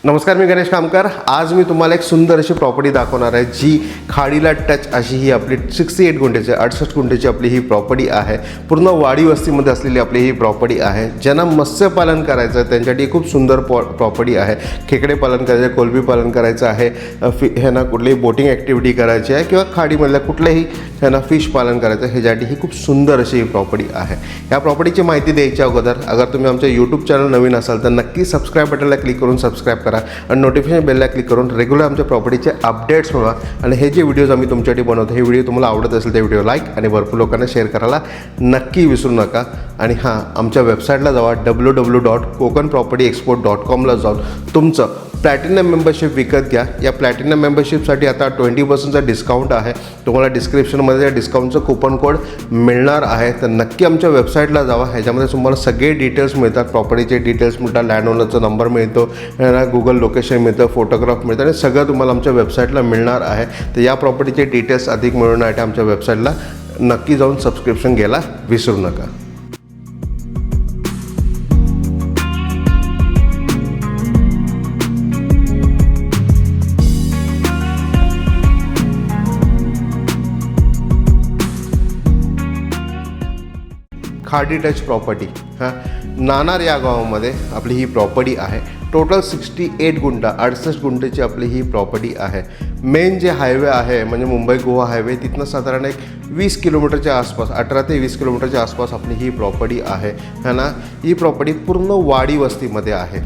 नमस्कार, मी गणेश कामकर। आज मी तुम्हाला एक सुंदर अशी प्रॉपर्टी दाखवणार आहे जी खाडीला टच अशी ही आपली 68 गुंठेची 68 गुंठेची आपली ही प्रॉपर्टी आहे। पूर्ण वाडी वस्तीमध्ये असलेली आपली ही प्रॉपर्टी आहे। ज्यांना मत्स्यपालन करायचं आहे त्यांच्यासाठी खूप सुंदर प्रॉपर्टी आहे। खेकडे पालन करायचं आहे, कोलंबी पालन करायचं आहे, ह्यांना कुठलीही बोटिंग ॲक्टिव्हिटी करायची आहे किंवा खाडीमधल्या कुठल्याही ह्यांना फिश पालन करायचं आहे, ह्याच्यासाठी ही खूप सुंदर अशी ही प्रॉपर्टी आहे। या प्रॉपर्टीची माहिती द्यायच्या अगोदर अगर तुम्ही आमच्या यूट्यूब चॅनल नवीन असाल तर नक्की सबस्क्राईब बटनला क्लिक करून सबस्क्राईब करा आणि नोटिफिकेशन बेलला क्लिक करून रेग्युलर आमच्या प्रॉपर्टीचे अपडेट्स मिळवा। आणि हे जे व्हिडिओज आम्ही तुमच्यासाठी बनवतो हे व्हिडिओ तुम्हाला आवडत असेल तर व्हिडिओ लाईक आणि भरपूर लोकांना शेअर करायला नक्की विसरू नका। आणि हां, आमच्या वेबसाईटला जावा www.kokanpropertyexport.com ला जाऊन तुमचं प्लॅटिनम मेंबरशिप विकत घ्या। या प्लॅटिनम मेंबरशिपसाठी आता 20% डिस्काउंट आहे। तुम्हाला डिस्क्रिप्शनमध्ये या डिस्काउंटचं कूपन कोड मिळणार आहे, तर नक्की आमच्या वेबसाईटला जावा। ह्याच्यामध्ये तुम्हाला सगळे डिटेल्स मिळतात, प्रॉपर्टीचे डिटेल्स मिळतात, लँड ओनरचा नंबर मिळतो, गुगल लोकेशन मिळतं, फोटोग्राफ मिळतं आणि सगळं तुम्हाला आमच्या वेबसाईटला मिळणार आहे। तर या प्रॉपर्टीचे डिटेल्स अधिक मिळवण्यासाठी आमच्या वेबसाईटला नक्की जाऊन सबस्क्रिप्शन घ्यायला विसरू नका। खाडी टच प्रॉपर्टी नाणार या गावामध्ये आपली ही प्रॉपर्टी आहे। टोटल 68 गुंठा 68 गुंठेची आपली ही प्रॉपर्टी आहे। मेन जे हायवे आहे म्हणजे मुंबई गोवा हायवे तिथनं साधारण एक 20 किलोमीटरच्या आसपास 18 ते 20 किलोमीटरच्या आसपास आपली ही प्रॉपर्टी आहे ना। ही प्रॉपर्टी पूर्ण वाडी वस्तीमध्ये आहे।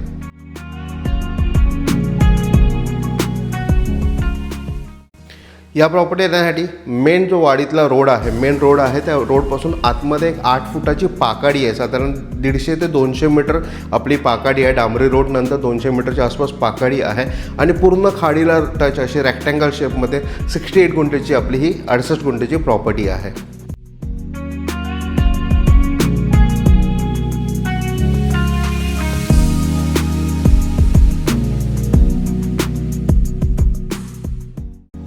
या प्रॉपर्टी येण्यासाठी मेन जो वाडीतला रोड आहे, मेन रोड आहे, त्या रोडपासून आतमध्ये एक 8 फुटाची पाकाडी आहे। साधारण 150 ते 200 मीटर आपली पाकाडी आहे। डांबरी रोड नंतर 200 मीटरच्या आसपास पाकाडी आहे आणि पूर्ण खाडीला टच अशी रेक्टँगल शेपमध्ये 68 गुंठेची आपली ही 68 गुंठेची प्रॉपर्टी आहे।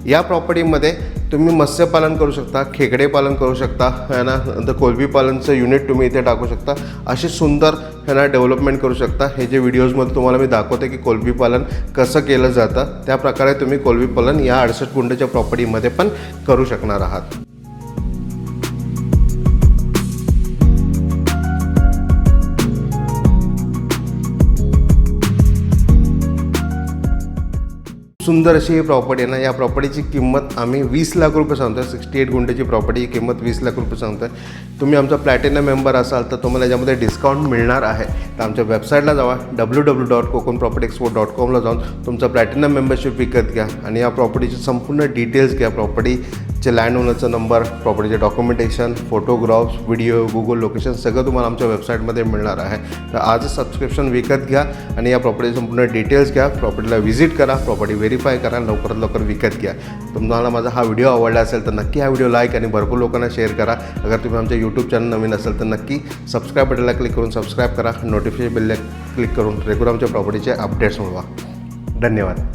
या प्रॉपर्टीमध्ये तुम्ही मत्स्यपालन करू शकता, खेकडे पालन करू शकता ना, नंतर कोलंबी पालनचं युनिट तुम्ही इथे टाकू शकता। अशी सुंदर ह्यांना डेव्हलपमेंट करू शकता। हे जे व्हिडिओजमध्ये तुम्हाला मी दाखवते की कोलंबी पालन कसं केलं जातं, त्या प्रकारे तुम्ही कोलंबी पालन या 68 गुंठेच्या प्रॉपर्टीमध्ये पण करू शकणार आहात। सुंदर अशी ही प्रॉपर्टी आहे ना। या प्रॉपर्टीची किंमत आम्ही 20 लाख रुपये सांगतो आहे। 68 गुंठेची प्रॉपर्टी किंमत 20 लाख रुपये सांगतो आहे। तुम्ही आमचा प्लॅटिनम मेंबर असाल तर तुम्हाला याच्यामध्ये डिस्काउंट मिळणार आहे। तर आमच्या वेबसाईटला जावा www.kokanpropertyexport.com ला जाऊन तुमचं प्लॅटिनम मेंबरशिप विकत घ्या आणि या प्रॉपर्टीचे संपूर्ण डिटेल्स घ्या। प्रॉपर्टीचे लँड ओनरचा नंबर, प्रॉपर्टीचे documentation, photographs, video, Google location सगळं तुम्हाला आमच्या वेबसाईटमध्ये मिळणार आहे। तर आजच सबस्क्रिप्शन विकत घ्या आणि या प्रॉपर्टीचे संपूर्ण डिटेल्स घ्या। प्रॉपर्टीला व्हिजिट करा, प्रॉपर्टी व्हेरीफाय करा, लवकरात लवकर विकत घ्या। तुम्हाला माझा हा व्हिडिओ आवडला असेल तर नक्की हा व्हिडिओ लाईक आणि भरपूर लोकांना शेअर करा। अगर तुम्ही आमच्या यूट्यूब चॅनल नवीन असेल तर नक्की सबस्क्राईब बटनला क्लिक करून सबस्क्राईब करा, नोटिफिकेशन बेलला क्लिक करून रेग्युलर आमच्या प्रॉपर्टीचे अपडेट्स मिळवा। धन्यवाद।